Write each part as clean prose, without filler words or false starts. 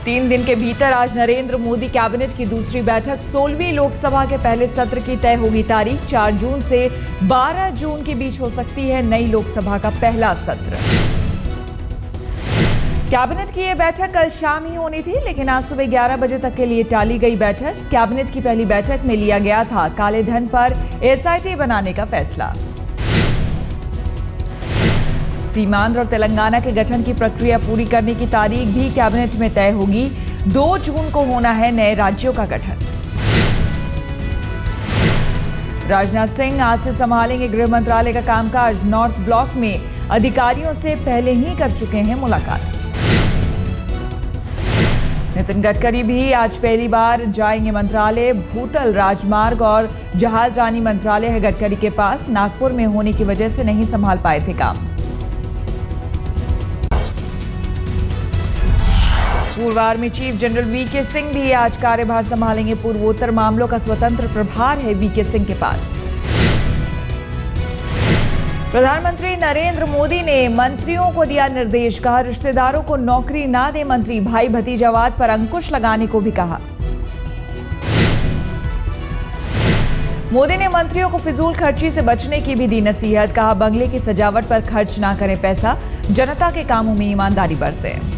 3 दिन के भीतर आज नरेंद्र मोदी कैबिनेट की दूसरी बैठक। 16वीं लोकसभा के पहले सत्र की तय होगी तारीख। 4 जून से 12 जून के बीच हो सकती है नई लोकसभा का पहला सत्र। कैबिनेट की यह बैठक कल शाम ही होनी थी, लेकिन आज सुबह 11 बजे तक के लिए टाली गई बैठक। कैबिनेट की पहली बैठक में लिया गया था काले धन पर एसआईटी बनाने का फैसला। सीमांध्र और तेलंगाना के गठन की प्रक्रिया पूरी करने की तारीख भी कैबिनेट में तय होगी। 2 जून को होना है नए राज्यों का गठन। राजनाथ सिंह आज से संभालेंगे गृह मंत्रालय का कामकाज। नॉर्थ ब्लॉक में अधिकारियों से पहले ही कर चुके हैं मुलाकात। नितिन गडकरी भी आज पहली बार जाएंगे मंत्रालय। भूतल, राजमार्ग और जहाजरानी मंत्रालय है गडकरी के पास। नागपुर में होने की वजह से नहीं संभाल पाए थे काम। पूर्वार में चीफ जनरल वीके सिंह भी आज कार्यभार संभालेंगे। पूर्वोत्तर मामलों का स्वतंत्र प्रभार है वीके सिंह के पास। प्रधानमंत्री नरेंद्र मोदी ने मंत्रियों को दिया निर्देश। कहा, रिश्तेदारों को नौकरी ना दे मंत्री। भाई भतीजावाद पर अंकुश लगाने को भी कहा। मोदी ने मंत्रियों को फिजूल खर्ची से बचने की भी दी नसीहत। कहा, बंगले की सजावट पर खर्च ना करें पैसा, जनता के कामों में ईमानदारी बरतें।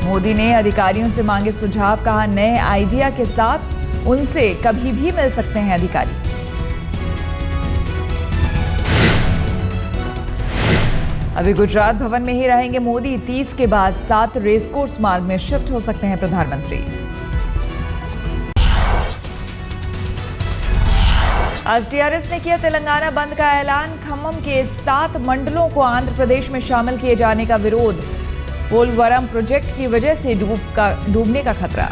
मोदी ने अधिकारियों से मांगे सुझाव। कहा, नए आइडिया के साथ उनसे कभी भी मिल सकते हैं अधिकारी। अभी गुजरात भवन में ही रहेंगे मोदी। 30 के बाद 7 रेसकोर्स मार्ग में शिफ्ट हो सकते हैं प्रधानमंत्री। आज टीआरएस ने किया तेलंगाना बंद का ऐलान। खम्मम के 7 मंडलों को आंध्र प्रदेश में शामिल किए जाने का विरोध। पोलवरम प्रोजेक्ट की वजह से डूबने का खतरा।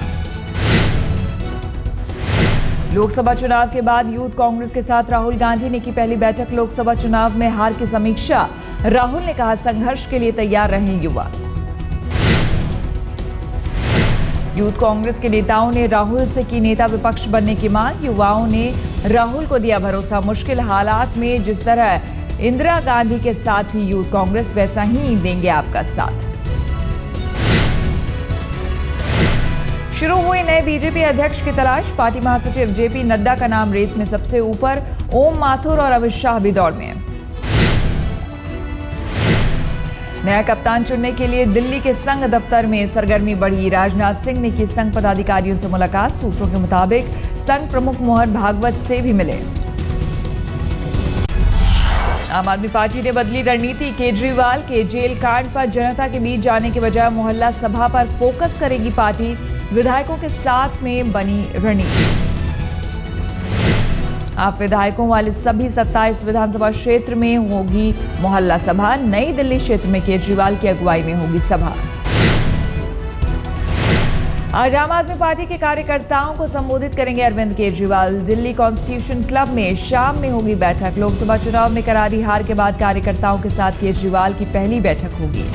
लोकसभा चुनाव के बाद यूथ कांग्रेस के साथ राहुल गांधी ने की पहली बैठक। लोकसभा चुनाव में हार की समीक्षा। राहुल ने कहा, संघर्ष के लिए तैयार रहें युवा। यूथ कांग्रेस के नेताओं ने राहुल से की नेता विपक्ष बनने की मांग। युवाओं ने राहुल को दिया भरोसा। मुश्किल हालात में जिस तरह इंदिरा गांधी के साथ ही यूथ कांग्रेस, वैसा ही देंगे आपका साथ। शुरू हुई नए बीजेपी अध्यक्ष की तलाश। पार्टी महासचिव जेपी नड्डा का नाम रेस में सबसे ऊपर। ओम माथुर और अमित शाह भी दौड़ में। नया कप्तान चुनने के लिए दिल्ली के संघ दफ्तर में सरगर्मी बढ़ी। राजनाथ सिंह ने की संघ पदाधिकारियों से मुलाकात। सूत्रों के मुताबिक संघ प्रमुख मोहन भागवत से भी मिले। आम आदमी पार्टी ने बदली रणनीति। केजरीवाल के जेल कांड पर जनता के बीच जाने के बजाय मोहल्ला सभा पर फोकस करेगी पार्टी। विधायकों के साथ में बनी रणनीति। आप विधायकों वाले सभी 27 विधानसभा क्षेत्र में होगी मोहल्ला सभा। नई दिल्ली क्षेत्र में केजरीवाल की अगुवाई में होगी सभा। आज आम आदमी पार्टी के कार्यकर्ताओं को संबोधित करेंगे अरविंद केजरीवाल। दिल्ली कॉन्स्टिट्यूशन क्लब में शाम में होगी बैठक। लोकसभा चुनाव में करारी हार के बाद कार्यकर्ताओं के साथ केजरीवाल की पहली बैठक होगी।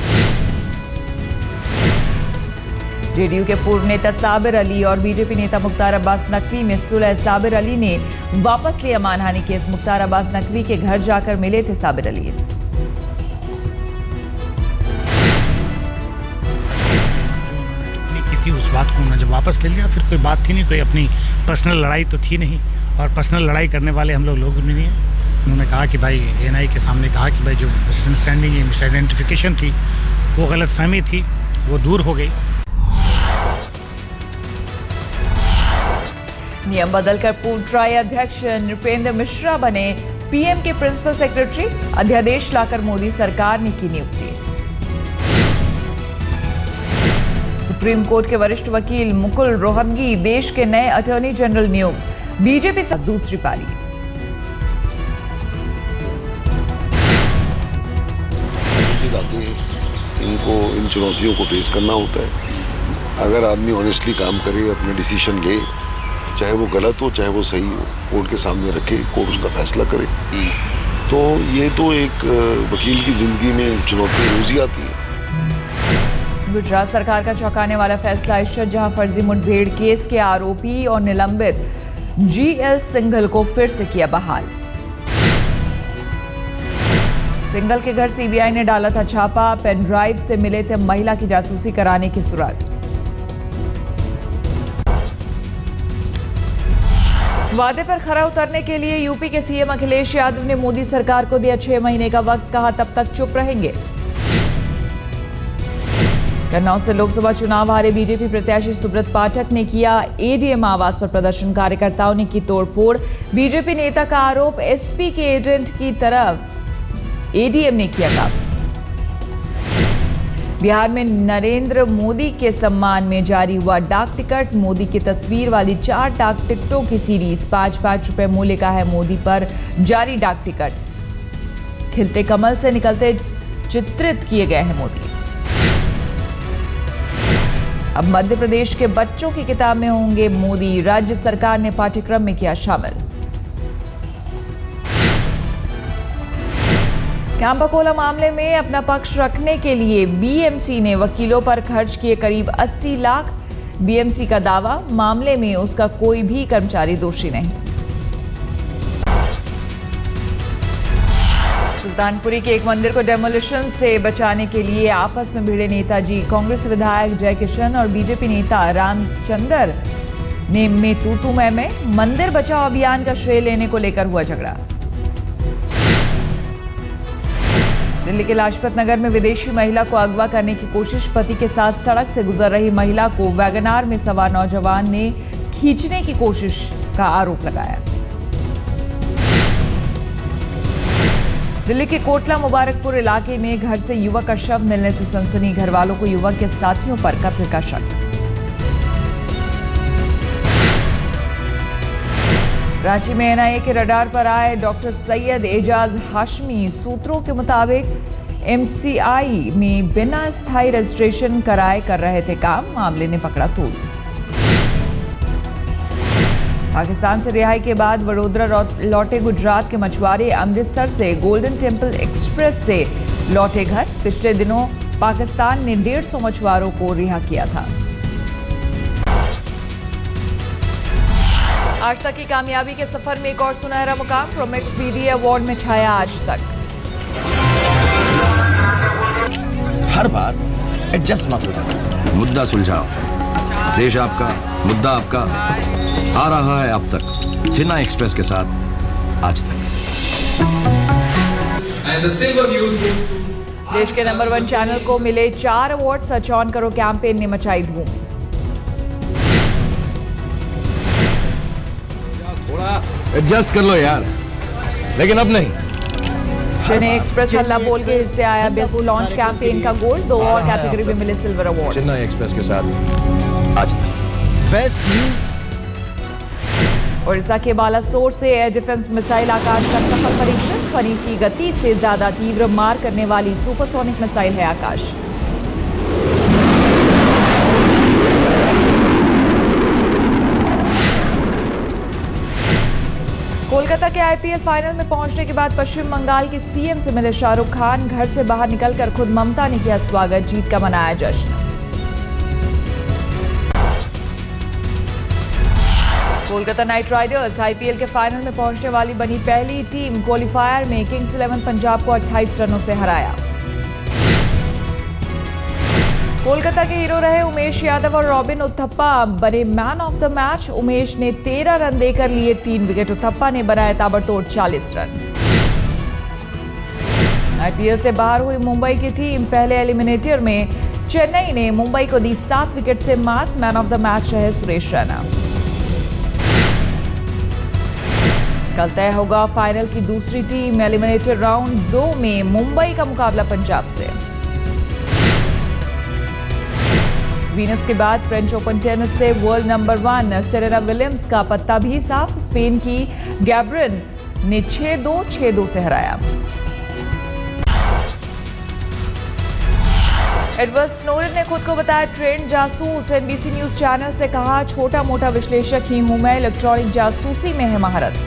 जेडीयू के पूर्व नेता साबिर अली और बीजेपी नेता मुख्तार अब्बास नकवी में सुलह। साबिर अली ने वापस लिया मानहानि केस। मुख्तार अब्बास नकवी के घर जाकर मिले थे साबिर अली। थी उस बात को उन्होंने जब वापस ले लिया, फिर कोई बात थी नहीं, कोई अपनी पर्सनल लड़ाई तो थी नहीं, और पर्सनल लड़ाई करने वाले हम लोग भी नहीं हैं। उन्होंने कहा कि भाई एनआई के सामने कहा कि भाई जो मिसअंडरस्टैंडिंग, मिसआइडेंटिफिकेशन थी, वो गलतफहमी थी, वो दूर हो गई। नियम बदलकर पूर्व ट्राई अध्यक्ष नृपेंद्र मिश्रा बने पीएम के प्रिंसिपल सेक्रेटरी। अध्यादेश लाकर मोदी सरकार ने की नियुक्ति। सुप्रीम कोर्ट के वरिष्ठ वकील मुकुल रोहतगी देश के नए अटॉर्नी जनरल नियुक्त। बीजेपी से दूसरी पारी। इनको इन चुनौतियों को फेस करना होता है। अगर आदमी ऑनेस्टली काम करे, अपने डिसीजन ले, चाहे वो गलत हो चाहे वो सही हो, कोर्ट के सामने रखे, कोर्ट उसका फैसला करे। तो ये तो एक वकील की जिंदगी में चुनौती रोज ही आती है। गुजरात सरकार का चौंकाने वाला फैसला। इश्शत जहां फर्जी मुठभेड़ केस के आरोपी और निलंबित जीएल सिंघल को फिर से किया बहाल। सिंघल के घर सीबीआई ने डाला था छापा, पेन ड्राइव से मिले थे महिला की जासूसी कराने के सुराग। वादे पर खरा उतरने के लिए यूपी के सीएम अखिलेश यादव ने मोदी सरकार को दिया 6 महीने का वक्त, कहा तब तक चुप रहेंगे। कन्नौज से लोकसभा चुनाव हारे बीजेपी प्रत्याशी सुब्रत पाठक ने किया एडीएम आवास पर प्रदर्शन, कार्यकर्ताओं ने की तोड़फोड़। बीजेपी नेता का आरोप, एसपी के एजेंट की तरफ एडीएम ने किया काम। बिहार में नरेंद्र मोदी के सम्मान में जारी हुआ डाक टिकट, मोदी की तस्वीर वाली 4 डाक टिकटों की सीरीज, 5-5 रुपए मूल्य का है मोदी पर जारी डाक टिकट। खिलते कमल से निकलते चित्रित किए गए हैं मोदी। अब मध्य प्रदेश के बच्चों की किताब में होंगे मोदी, राज्य सरकार ने पाठ्यक्रम में किया शामिल। कैंपाकोला मामले में अपना पक्ष रखने के लिए बीएमसी ने वकीलों पर खर्च किए करीब 80 लाख। बीएमसी का दावा, मामले में उसका कोई भी कर्मचारी दोषी नहीं। सुल्तानपुरी के एक मंदिर को डेमोलिशन से बचाने के लिए आपस में भिड़े नेताजी, कांग्रेस विधायक जय किशन और बीजेपी नेता रामचंदर ने में तू मैं मंदिर बचाओ अभियान का श्रेय लेने को लेकर हुआ झगड़ा। दिल्ली के लाजपत नगर में विदेशी महिला को अगवा करने की कोशिश, पति के साथ सड़क से गुजर रही महिला को वैगनार में सवार नौजवान ने खींचने की कोशिश का आरोप लगाया। दिल्ली के कोटला मुबारकपुर इलाके में घर से युवक का शव मिलने से सनसनी, घर वालों को युवक के साथियों पर कत्ल का शक। रांची में एनआईए के रडार पर आए डॉक्टर सैयद एजाज हाशमी, सूत्रों के मुताबिक एमसीआई में बिना स्थायी रजिस्ट्रेशन कराए कर रहे थे काम, मामले ने पकड़ा तूल। पाकिस्तान से रिहाई के बाद वडोदरा लौटे गुजरात के मछुआरे, अमृतसर से गोल्डन टेम्पल एक्सप्रेस से लौटे घर। पिछले दिनों पाकिस्तान ने 150 मछुआरों को रिहा किया था। आज तक की कामयाबी के सफर में एक और सुनहरा मुकाम, प्रोमेक्स बीडीए अवार्ड में छाया आज तक। हर बार एडजस्ट मत हो जाओ, मुद्दा सुलझाओ। देश आपका, मुद्दा आपका, आ रहा है अब तक चेन्नई एक्सप्रेस के साथ आज तक। देश के नंबर 1 चैनल को मिले 4 अवार्ड, सच ऑन करो कैंपेन ने मचाई धूम। एडजस्ट कर लो यार, लेकिन अब नहीं। चेन्नई एक्सप्रेस हल्ला बोल के इससे आया बेस्ट लॉन्च कैंपेन का गोल्ड, 2 और कैटेगरी में मिले सिल्वर अवार्ड। चेन्नई एक्सप्रेस के साथ आज तक बेस्ट न्यूज। ओडिशा के बालासोर से एयर डिफेंस मिसाइल आकाश का सफल परीक्षण, ध्वनि की गति से ज्यादा तीव्र मार करने वाली सुपरसोनिक मिसाइल है आकाश। कोलकाता के आईपीएल फाइनल में पहुंचने के बाद पश्चिम बंगाल के सीएम से मिले शाहरुख खान, घर से बाहर निकलकर खुद ममता ने किया स्वागत, जीत का मनाया जश्न। कोलकाता नाइट राइडर्स आईपीएल के फाइनल में पहुंचने वाली बनी पहली टीम, क्वालिफायर में किंग्स 11 पंजाब को 28 रनों से हराया। कोलकाता के हीरो रहे उमेश यादव और रॉबिन उथप्पा बने man of the match. Umesh ने 13 रन देकर लिए 3 विकेट, उथप्पा ने बनाए ताबड़तोड़ 40 रन। आईपीएल से बाहर हुई मुंबई की टीम, पहले एलिमिनेटर में चेन्नई ने मुंबई को दी 7 विकेट से मात, मैन ऑफ द मैच रहे सुरेश रैना। कल तय होगा फाइनल की दूसरी टीम, एलिमिनेटर राउंड 2 में मुंबई का मुकाबला पंजाब से। वीनस के बाद फ्रेंच ओपन टेनिस से वर्ल्ड नंबर 1 सेरेना विलियम्स का पत्ता भी साफ, स्पेन की गैब्रिन ने 6-2, 6-2 से हराया। एडवर्ड स्नोडेन ने खुद को बताया ट्रेंड जासूस, एनबीसी न्यूज चैनल से कहा छोटा मोटा विश्लेषक ही हूं मैं, इलेक्ट्रॉनिक जासूसी में है महारत।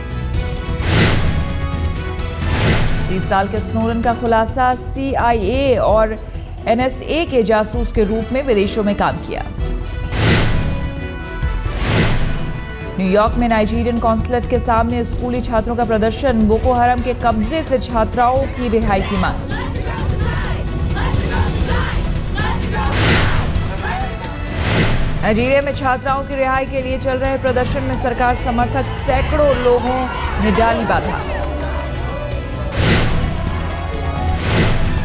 30 साल के स्नोडेन का खुलासा, CIA और NSA के जासूस के रूप में विदेशों में काम किया। न्यूयॉर्क में नाइजीरियन कॉन्सुलेट के सामने स्कूली छात्रों का प्रदर्शन, बोको हराम के कब्जे से छात्राओं की रिहाई की मांग। नाइजीरिया में छात्राओं की रिहाई के लिए चल रहे प्रदर्शन में सरकार समर्थक सैकड़ों लोगों ने डाली बाधा।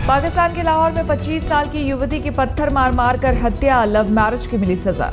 पाकिस्तान के लाहौर में 25 साल की युवती की पत्थर मार मार कर हत्या, लव मैरिज की मिली सजा।